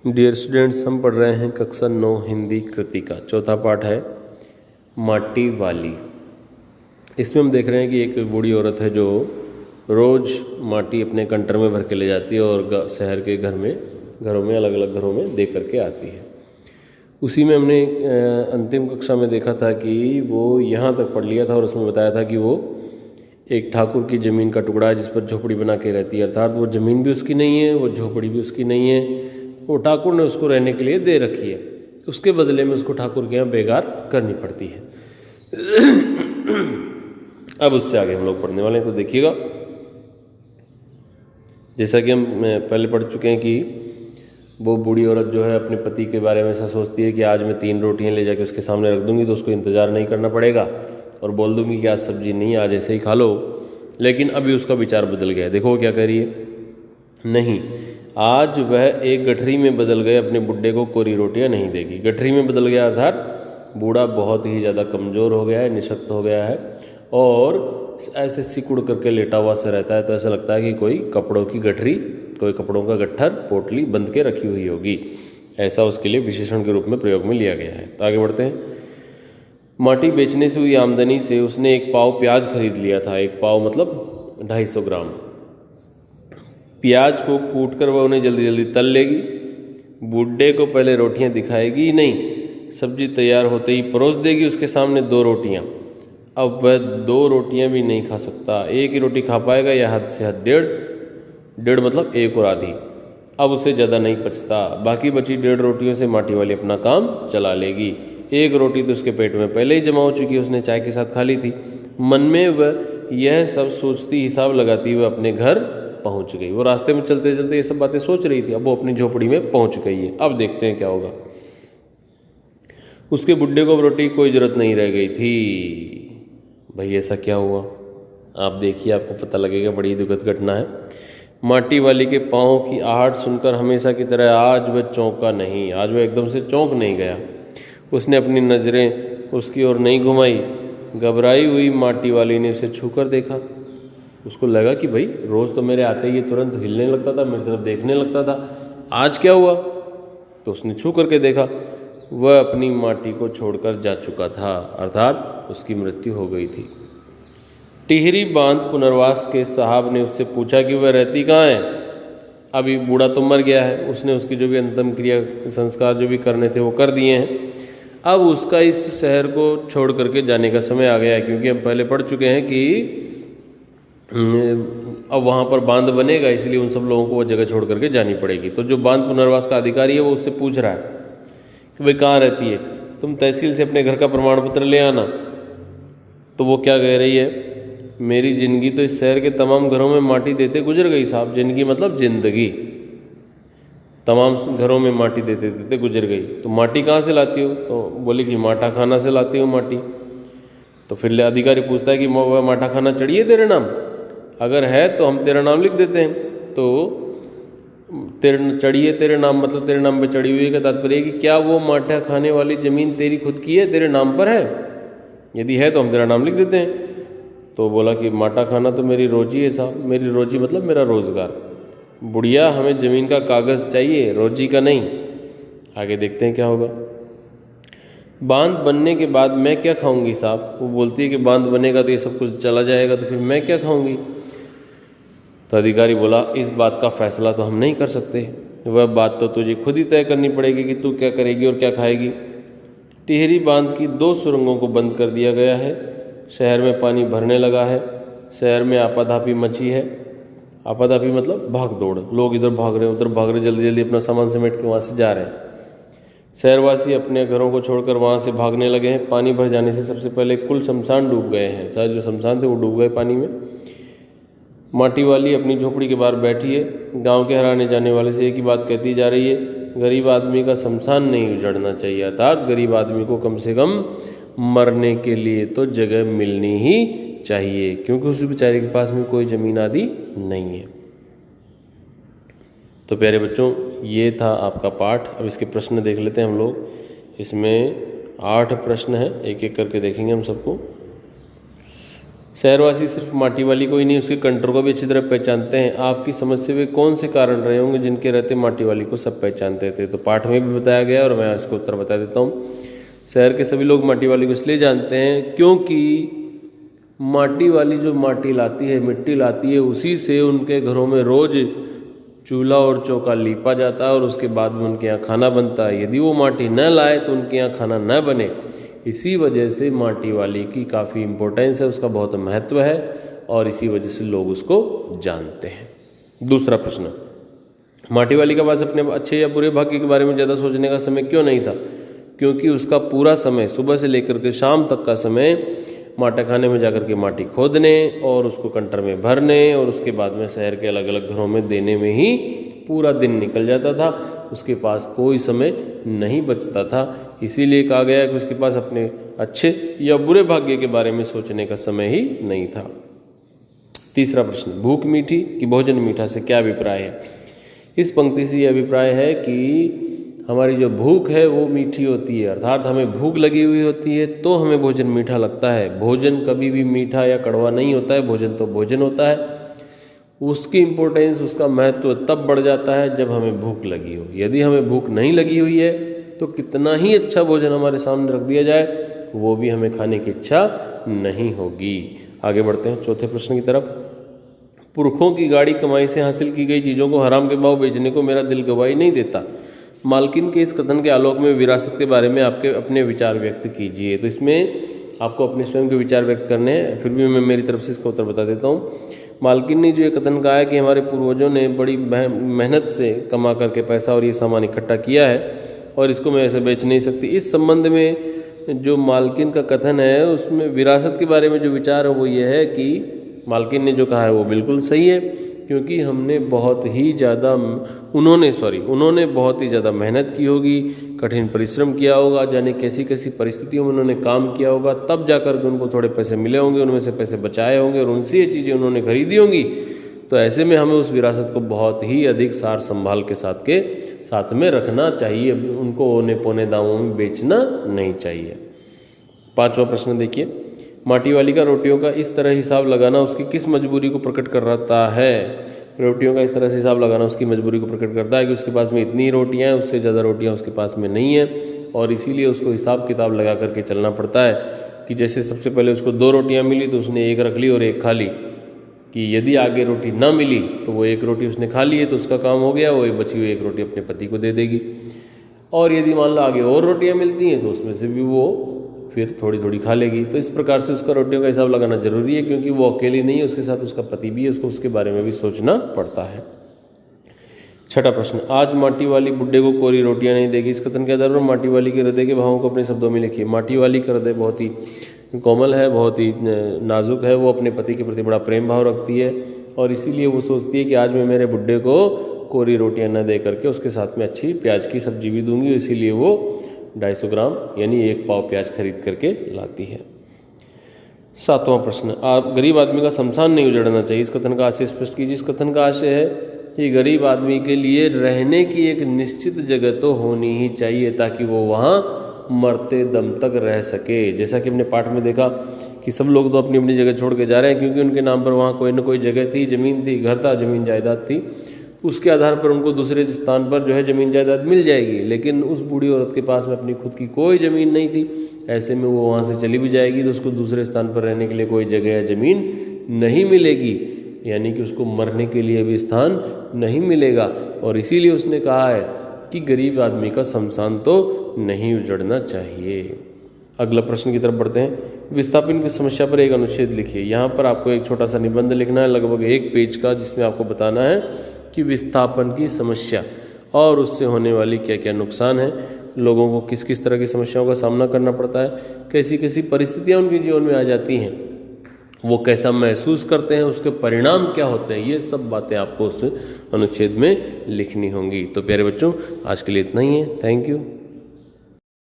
Dear students, हम पढ़ रहे हैं कक्षा 9 हिंदी कृति का चौथा पाठ है माटी वाली। इसमें हम देख रहे हैं कि एक बूढ़ी औरत है जो रोज़ माटी अपने कंटर में भर के ले जाती है और शहर के घरों में अलग अलग घरों में दे करके आती है। उसी में हमने अंतिम कक्षा में देखा था कि वो यहाँ तक पढ़ लिया था और उसमें बताया था कि वो एक ठाकुर की ज़मीन का टुकड़ा है जिस पर झोपड़ी बना के रहती है, अर्थात वो ज़मीन भी उसकी नहीं है, वो झोपड़ी भी उसकी नहीं है, वो ठाकुर ने उसको रहने के लिए दे रखी है। उसके बदले में उसको ठाकुर के यहाँ बेगार करनी पड़ती है। अब उससे आगे हम लोग पढ़ने वाले हैं, तो देखिएगा। जैसा कि हम पहले पढ़ चुके हैं कि वो बूढ़ी औरत जो है अपने पति के बारे में ऐसा सोचती है कि आज मैं 3 रोटियां ले जाके उसके सामने रख दूंगी तो उसको इंतज़ार नहीं करना पड़ेगा और बोल दूंगी कि आज सब्जी नहीं, आज ऐसे ही खा लो। लेकिन अभी उसका विचार बदल गया। देखो वो क्या कह रही है। नहीं, आज वह एक गठरी में बदल गए, अपने बुढ़े को कोरी रोटियां नहीं देगी। गठरी में बदल गया अर्थात बूढ़ा बहुत ही ज़्यादा कमज़ोर हो गया है, निशक्त हो गया है और ऐसे सिकुड़ करके लेटा हुआ से रहता है, तो ऐसा लगता है कि कोई कपड़ों की गठरी, कोई कपड़ों का गट्ठर पोटली बंध के रखी हुई होगी। ऐसा उसके लिए विशेषण के रूप में प्रयोग में लिया गया है। तो आगे बढ़ते हैं। माटी बेचने से हुई आमदनी से उसने 1 पाव प्याज खरीद लिया था। 1 पाव मतलब 250 ग्राम। प्याज को कूट कर वह उन्हें जल्दी जल्दी तल लेगी। बूढ़े को पहले रोटियां दिखाएगी नहीं, सब्जी तैयार होते ही परोस देगी उसके सामने 2 रोटियां। अब वह 2 रोटियां भी नहीं खा सकता, एक ही रोटी खा पाएगा या हद से हद 1.5 मतलब 1 और आधी। अब उसे ज़्यादा नहीं पचता, बाकी बची 1.5 रोटियों से माटी वाली अपना काम चला लेगी। 1 रोटी तो उसके पेट में पहले ही जमा हो चुकी है, उसने चाय के साथ खा ली थी। मन में वह यह सब सोचती, हिसाब लगाती हुए अपने घर पहुंच गई। वो रास्ते में चलते चलते ये सब बातें सोच रही थी, अब वो अपनी झोपड़ी में पहुंच गई है। अब देखते हैं क्या होगा। उसके बुढ़े को अब रोटी की कोई जरूरत नहीं रह गई थी। भाई ऐसा क्या हुआ, आप देखिए, आपको पता लगेगा। बड़ी दुखद घटना है। माटी वाली के पाँव की आहट सुनकर हमेशा की तरह आज वह चौंका नहीं, आज वह एकदम से चौंक नहीं गया। उसने अपनी नज़रें उसकी ओर नहीं घुमाई। घबराई हुई माटी वाली ने उसे छूकर देखा। उसको लगा कि भाई रोज़ तो मेरे आते ही तुरंत हिलने लगता था, मेरी तरफ देखने लगता था, आज क्या हुआ। तो उसने छू करके देखा, वह अपनी माटी को छोड़कर जा चुका था, अर्थात उसकी मृत्यु हो गई थी। टिहरी बांध पुनर्वास के साहब ने उससे पूछा कि वह रहती कहाँ है। अभी बूढ़ा तो मर गया है, उसने उसकी जो भी अंतिम क्रिया संस्कार जो भी करने थे वो कर दिए हैं। अब उसका इस शहर को छोड़ करके जाने का समय आ गया है, क्योंकि हम पहले पढ़ चुके हैं कि अब वहाँ पर बांध बनेगा, इसलिए उन सब लोगों को वो जगह छोड़ करके जानी पड़ेगी। तो जो बांध पुनर्वास का अधिकारी है वो उससे पूछ रहा है कि भाई कहाँ रहती है, तुम तहसील से अपने घर का प्रमाण पत्र ले आना। तो वो क्या कह रही है, मेरी ज़िंदगी तो इस शहर के तमाम घरों में माटी देते गुजर गई साहब। ज़िंदगी मतलब ज़िंदगी, तमाम घरों में माटी देते देते गुजर गई। तो माटी कहाँ से लाती हो? तो बोली कि माठा खाना से लाती हूँ माटी। तो फिर अधिकारी पूछता है कि वह माठा खाना चढ़ी है तेरे नाम? अगर है तो हम तेरा नाम लिख देते हैं। तो चढ़ी है तेरे नाम मतलब तेरे नाम पे चढ़ी हुई का तात्पर्य है कि क्या वो माठा खाने वाली ज़मीन तेरी खुद की है, तेरे नाम पर है? यदि है तो हम तेरा नाम लिख देते हैं। तो बोला कि माठा खाना तो मेरी रोजी है साहब। मेरी रोजी मतलब मेरा रोज़गार। बुढ़िया, हमें ज़मीन का कागज़ चाहिए, रोजी का नहीं। आगे देखते हैं क्या होगा। बांध बनने के बाद मैं क्या खाऊंगी साहब? वो बोलती है कि बांध बनेगा तो ये सब कुछ चला जाएगा, तो फिर मैं क्या खाऊंगी? तो अधिकारी बोला, इस बात का फैसला तो हम नहीं कर सकते, वह बात तो तुझे खुद ही तय करनी पड़ेगी कि तू क्या करेगी और क्या खाएगी। टिहरी बांध की 2 सुरंगों को बंद कर दिया गया है। शहर में पानी भरने लगा है। शहर में आपाधापी मची है। आपाधापी मतलब भाग दौड़, लोग इधर भाग रहे हैं उधर भाग रहे, जल्दी जल्दी अपना सामान समेट के वहाँ से जा रहे हैं। शहरवासी अपने घरों को छोड़कर वहाँ से भागने लगे हैं। पानी भर जाने से सबसे पहले कुल शमशान डूब गए हैं। शायद जो शमशान थे वो डूब गए पानी में। माटी वाली अपनी झोपड़ी के बाहर बैठी है। गांव के हराने जाने वाले से एक ही बात कहती जा रही है, गरीब आदमी का शमशान नहीं उजड़ना चाहिए, अर्थात गरीब आदमी को कम से कम मरने के लिए तो जगह मिलनी ही चाहिए, क्योंकि उस बेचारे के पास में कोई ज़मीन आदि नहीं है। तो प्यारे बच्चों, ये था आपका पाठ। अब इसके प्रश्न देख लेते हैं हम लोग। इसमें 8 प्रश्न हैं, एक एक करके देखेंगे हम सबको। शहरवासी सिर्फ माटी वाली को ही नहीं उसके कंटर को भी अच्छी तरह पहचानते हैं। आपकी समझ से वे कौन से कारण रहे होंगे जिनके रहते माटी वाली को सब पहचानते थे? तो पाठ में भी बताया गया और मैं इसको उत्तर बता देता हूँ। शहर के सभी लोग माटी वाली को इसलिए जानते हैं क्योंकि माटी वाली जो माटी लाती है, मिट्टी लाती है, उसी से उनके घरों में रोज चूल्हा और चौका लीपा जाता है और उसके बाद में उनके यहाँ खाना बनता है। यदि वो माटी न लाए तो उनके यहाँ खाना न बने। इसी वजह से माटी वाली की काफ़ी इम्पोर्टेंस है, उसका बहुत महत्व है और इसी वजह से लोग उसको जानते हैं। दूसरा प्रश्न, माटी वाली के पास अपने अच्छे या बुरे भाग्य के बारे में ज़्यादा सोचने का समय क्यों नहीं था? क्योंकि उसका पूरा समय सुबह से लेकर के शाम तक का समय माटा खाने में जाकर के माटी खोदने और उसको कंटर में भरने और उसके बाद में शहर के अलग अलग घरों में देने में ही पूरा दिन निकल जाता था। उसके पास कोई समय नहीं बचता था। इसीलिए कहा गया कि उसके पास अपने अच्छे या बुरे भाग्य के बारे में सोचने का समय ही नहीं था। तीसरा प्रश्न, भूख मीठी कि भोजन मीठा से क्या अभिप्राय है? इस पंक्ति से यह अभिप्राय है कि हमारी जो भूख है वो मीठी होती है, अर्थात हमें भूख लगी हुई होती है तो हमें भोजन मीठा लगता है। भोजन कभी भी मीठा या कड़वा नहीं होता है, भोजन तो भोजन होता है। उसकी इम्पोर्टेंस, उसका महत्व तब बढ़ जाता है जब हमें भूख लगी हो। यदि हमें भूख नहीं लगी हुई है तो कितना ही अच्छा भोजन हमारे सामने रख दिया जाए वो भी हमें खाने की इच्छा नहीं होगी। आगे बढ़ते हैं चौथे प्रश्न की तरफ। पुरखों की गाड़ी कमाई से हासिल की गई चीज़ों को हराम के भाव बेचने को मेरा दिल गवाही नहीं देता। मालकिन के इस कथन के आलोक में विरासत के बारे में आपके अपने विचार व्यक्त कीजिए। तो इसमें आपको अपने स्वयं के विचार व्यक्त करने हैं, फिर भी मैं मेरी तरफ से इसका उत्तर बता देता हूँ। मालकिन ने जो ये कथन कहा है कि हमारे पूर्वजों ने बड़ी मेहनत से कमा करके पैसा और ये सामान इकट्ठा किया है और इसको मैं ऐसे बेच नहीं सकती। इस संबंध में जो मालकिन का कथन है उसमें विरासत के बारे में जो विचार है वो ये है कि मालकिन ने जो कहा है वो बिल्कुल सही है, क्योंकि उन्होंने बहुत ही ज़्यादा मेहनत की होगी, कठिन परिश्रम किया होगा, जाने कैसी कैसी परिस्थितियों में उन्होंने काम किया होगा, तब जाकर के उनको थोड़े पैसे मिले होंगे, उनमें से पैसे बचाए होंगे और उनसे ये चीज़ें उन्होंने खरीदी होंगी। तो ऐसे में हमें उस विरासत को बहुत ही अधिक सार संभाल के साथ में रखना चाहिए, उनको औने पौने दामों में बेचना नहीं चाहिए। पांचवा प्रश्न देखिए, माटी वाली का रोटियों का इस तरह हिसाब लगाना उसकी किस मजबूरी को प्रकट करता है? रोटियों का इस तरह से हिसाब लगाना उसकी मजबूरी को प्रकट करता है कि उसके पास में इतनी रोटियां हैं, उससे ज़्यादा रोटियां उसके पास में नहीं है और इसीलिए उसको हिसाब किताब लगा करके चलना पड़ता है। कि जैसे सबसे पहले उसको 2 रोटियां मिली तो उसने 1 रख ली और 1 खा ली, कि यदि आगे रोटी ना मिली तो वो 1 रोटी उसने खा ली है तो उसका काम हो गया, वो बची हुई 1 रोटी अपने पति को दे देगी। और यदि मान लो आगे और रोटियां मिलती हैं तो उसमें से भी वो फिर थोड़ी थोड़ी खा लेगी। तो इस प्रकार से उसका रोटियों का हिसाब लगाना जरूरी है, क्योंकि वो अकेली नहीं है, उसके साथ उसका पति भी है, उसको उसके बारे में भी सोचना पड़ता है। छठा प्रश्न, आज माटी वाली बुड्ढे को कोरी रोटियां नहीं देगी। इस कथन के आधार पर माटी वाली के हृदय के भावों को अपने शब्दों में लिखिए। माटी वाली का हृदय बहुत ही कोमल है, बहुत ही नाजुक है, वो अपने पति के प्रति बड़ा प्रेम भाव रखती है और इसीलिए वो सोचती है कि आज मैं मेरे बुड्ढे को कोरी रोटियां न दे करके उसके साथ में अच्छी प्याज की सब्जी भी दूंगी। इसीलिए वो 250 ग्राम यानी 1 पाव प्याज खरीद करके लाती है। सातवां प्रश्न, आप गरीब आदमी का शमशान नहीं उजड़ना चाहिए। इस कथन का आशय स्पष्ट कीजिए। इस कथन का आशय है कि गरीब आदमी के लिए रहने की एक निश्चित जगह तो होनी ही चाहिए ताकि वो वहाँ मरते दम तक रह सके। जैसा कि हमने पाठ में देखा कि सब लोग तो अपनी अपनी जगह छोड़ के जा रहे हैं, क्योंकि उनके नाम पर वहाँ कोई न कोई जगह थी, ज़मीन थी, घर था, ज़मीन जायदाद थी। उसके आधार पर उनको दूसरे स्थान पर जो है ज़मीन जायदाद मिल जाएगी, लेकिन उस बूढ़ी औरत के पास में अपनी खुद की कोई ज़मीन नहीं थी। ऐसे में वो वहाँ से चली भी जाएगी तो उसको दूसरे स्थान पर रहने के लिए कोई जगह या ज़मीन नहीं मिलेगी, यानी कि उसको मरने के लिए भी स्थान नहीं मिलेगा। और इसीलिए उसने कहा है कि गरीब आदमी का शमशान तो नहीं उजड़ना चाहिए। अगला प्रश्न की तरफ बढ़ते हैं। विस्थापन की समस्या पर एक अनुच्छेद लिखिए। यहाँ पर आपको एक छोटा सा निबंध लिखना है, लगभग 1 पेज का, जिसमें आपको बताना है कि विस्थापन की समस्या और उससे होने वाली क्या क्या नुकसान है, लोगों को किस किस तरह की समस्याओं का सामना करना पड़ता है, कैसी कैसी परिस्थितियाँ उनके जीवन में आ जाती हैं, वो कैसा महसूस करते हैं, उसके परिणाम क्या होते हैं, ये सब बातें आपको उस अनुच्छेद में लिखनी होंगी। तो प्यारे बच्चों, आज के लिए इतना ही है। Thank you.